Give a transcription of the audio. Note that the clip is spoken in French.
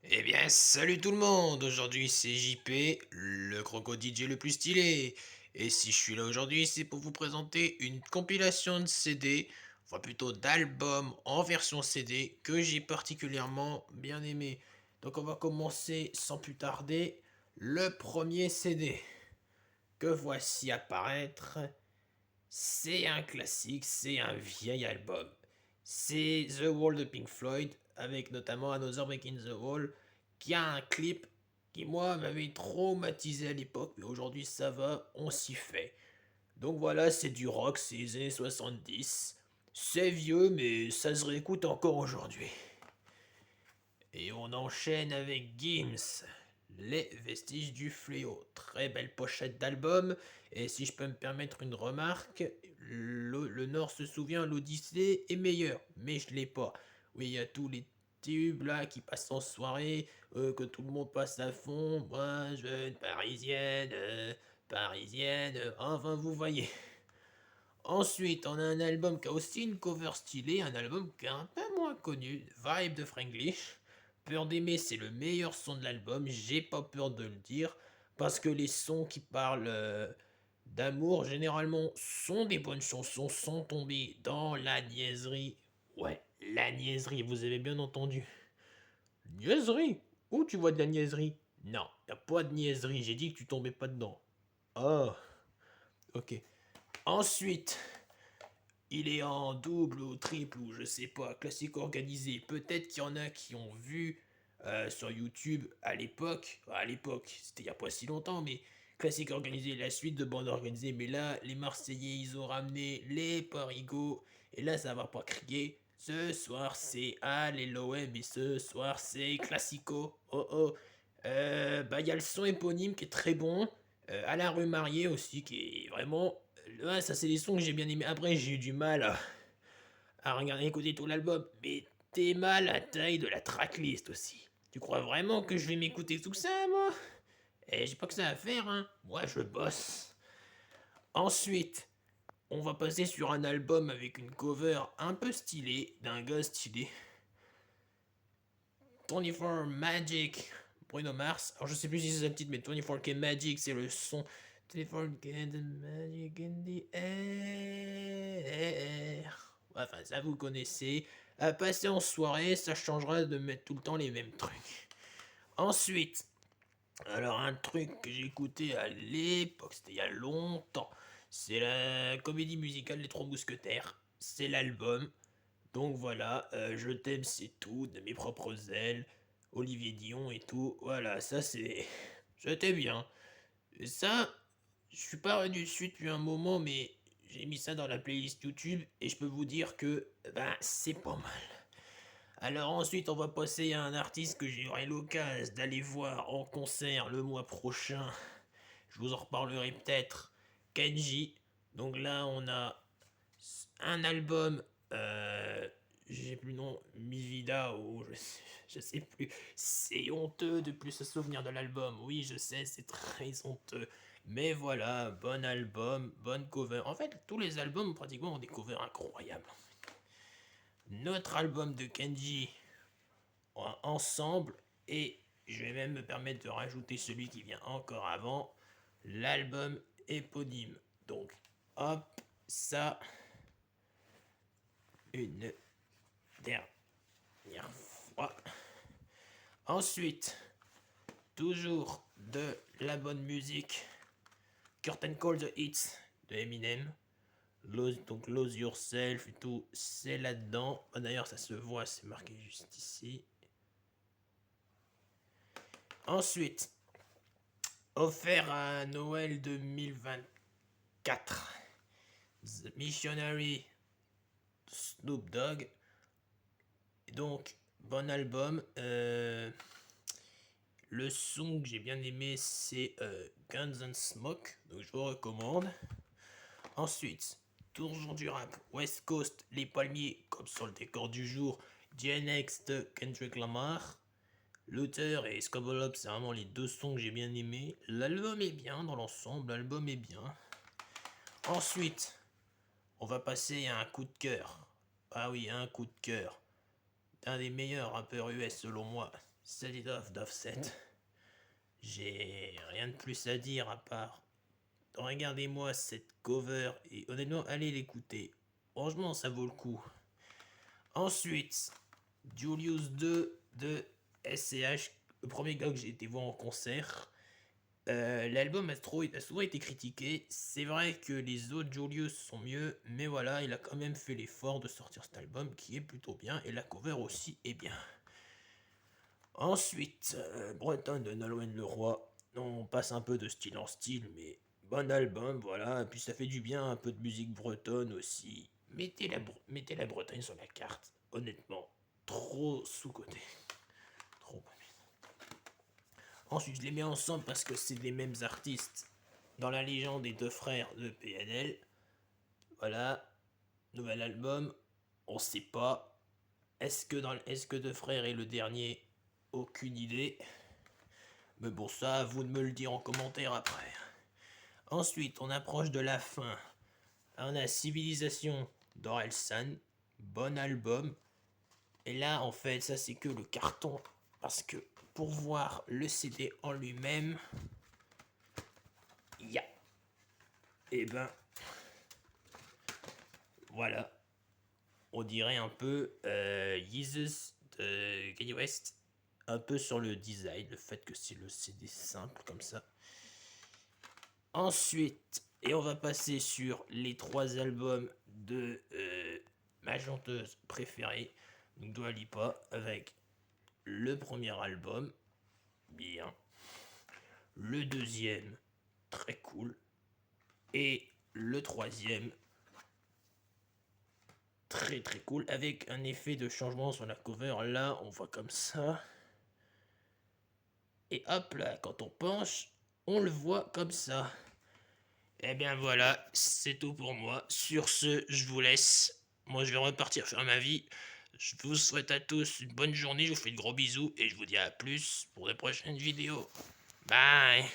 Eh bien, salut tout le monde! Aujourd'hui, c'est JP, le crocodile le plus stylé. Et si je suis là aujourd'hui, c'est pour vous présenter une compilation de CD, enfin plutôt d'albums en version CD que j'ai particulièrement bien aimé. Donc, on va commencer sans plus tarder. Le premier CD que voici apparaître, c'est un classique, c'est un vieil album. C'est The Wall de Pink Floyd, avec notamment Another Brick in the Wall, qui a un clip qui, moi, m'avait traumatisé à l'époque, mais aujourd'hui ça va, on s'y fait. Donc voilà, c'est du rock, c'est les années 70. C'est vieux, mais ça se réécoute encore aujourd'hui. Et on enchaîne avec Gims, Les Vestiges du Fléau. Très belle pochette d'album. Et si je peux me permettre une remarque, le Nord se souvient, l'Odyssée est meilleur, mais je l'ai pas. Oui, il y a tous les tubes là qui passent en soirée, que tout le monde passe à fond. Moi, jeune parisienne, enfin vous voyez. Ensuite, on a un album qui a aussi une cover stylée, un album qui est un peu moins connu, Vibe de Franglish. Peur d'aimer, c'est le meilleur son de l'album, j'ai pas peur de le dire, parce que les sons qui parlent d'amour, généralement, sont des bonnes chansons, sans tomber dans la niaiserie. Ouais, la niaiserie, vous avez bien entendu. Niaiserie? Où tu vois de la niaiserie? Non, y a pas de niaiserie, j'ai dit que tu tombais pas dedans. Oh, ok. Ensuite, il est en double ou triple ou je sais pas, classique organisé. Peut-être qu'il y en a qui ont vu sur YouTube à l'époque, c'était il y a pas si longtemps, mais classique organisé, la suite de bande organisée. Mais là, les Marseillais, ils ont ramené les Parigots. Et là, ça va pas crier. Ce soir, c'est Al et l'OM et ce soir, c'est Classico. Oh oh. Bah, il y a le son éponyme qui est très bon. À la rue Mariée aussi, qui est vraiment. Ouais, ça, c'est des sons que j'ai bien aimés. Après, j'ai eu du mal à regarder, écouter tout l'album. Mais t'es mal à la taille de la tracklist aussi. Tu crois vraiment que je vais m'écouter tout ça, moi? Eh, j'ai pas que ça à faire, hein. Moi, je bosse. Ensuite, on va passer sur un album avec une cover un peu stylée, d'un gars stylé. 24 Magic, Bruno Mars. Alors je sais plus si c'est sa petite, mais 24K Magic, c'est le son. 24K the Magic in the air. Enfin, ça vous connaissez. À passer en soirée, ça changera de mettre tout le temps les mêmes trucs. Ensuite, alors un truc que j'ai écouté à l'époque, c'était il y a longtemps. C'est la comédie musicale Les Trois Mousquetaires. C'est l'album. Donc voilà, je t'aime, c'est tout, de mes propres ailes, Olivier Dion et tout. Voilà, ça c'est. C'était bien. Et ça, je suis pas revenu dessus depuis un moment, mais j'ai mis ça dans la playlist YouTube et je peux vous dire que ben c'est pas mal. Alors ensuite, on va passer à un artiste que j'aurai l'occasion d'aller voir en concert le mois prochain. Je vous en reparlerai peut-être. Kenji. Donc là, on a un album, j'ai plus le nom, Mi Vida ou je sais plus. C'est honteux de plus se souvenir de l'album. Oui, je sais, c'est très honteux. Mais voilà, bon album, bonne cover. En fait, tous les albums pratiquement ont des covers incroyables. Notre album de Kenji ensemble et je vais même me permettre de rajouter celui qui vient encore avant, l'album éponyme. Donc, hop, ça, une dernière fois. Ensuite, toujours de la bonne musique. Curtain Call the Hits de Eminem. Donc Lose Yourself et tout, c'est là-dedans. Oh, d'ailleurs, ça se voit, c'est marqué juste ici. Ensuite, offert à Noël 2024. The Missionary Snoop Dogg. Donc, bon album. Le son que j'ai bien aimé, c'est Guns and Smoke, donc je vous recommande. Ensuite, toujours du rap, West Coast, Les Palmiers, comme sur le décor du jour, GNX de Kendrick Lamar. L'auteur et Scobble c'est vraiment les deux sons que j'ai bien aimés. L'album est bien dans l'ensemble, l'album est bien. Ensuite, on va passer à un coup de cœur. Ah oui, un coup de cœur. un des meilleurs rappeurs US selon moi, Set It Off d'Offset. J'ai rien de plus à dire à part regardez-moi cette cover et honnêtement allez l'écouter. Franchement ça vaut le coup. Ensuite, Julius 2 de SCH, le premier gars que j'ai été voir en concert. L'album a souvent été critiqué. C'est vrai que les autres Julius sont mieux, mais voilà, il a quand même fait l'effort de sortir cet album qui est plutôt bien et la cover aussi est bien. Ensuite, Breton de Nolwenn Leroy. On passe un peu de style en style, mais bon album, voilà. Et puis ça fait du bien, un peu de musique bretonne aussi. Mettez la Bretagne sur la carte. Honnêtement, trop sous-côté. Trop. Ensuite, je les mets ensemble parce que c'est les mêmes artistes. Dans la légende des deux frères de PNL. Voilà. Nouvel album. On sait pas. Est-ce que deux frères est le dernier? Aucune idée. Mais bon, ça, à vous de me le dire en commentaire après. Ensuite, on approche de la fin. On a Civilisation d'Orelsan. Bon album. Et là, en fait, ça c'est que le carton. Parce que pour voir le CD en lui-même, et ben, voilà. On dirait un peu Yeezus de Kanye West. Un peu sur le design, le fait que c'est le CD simple comme ça. Ensuite, et on va passer sur les 3 albums de ma chanteuse préférée, donc Dua Lipa, avec le premier album, bien, le deuxième, très cool, et le troisième, très très cool, avec un effet de changement sur la cover. Là, on voit comme ça, et hop là, quand on penche, on le voit comme ça. Eh bien voilà, c'est tout pour moi. Sur ce, je vous laisse. Moi, je vais repartir faire ma vie. Je vous souhaite à tous une bonne journée, je vous fais de gros bisous et je vous dis à plus pour de prochaines vidéos. Bye.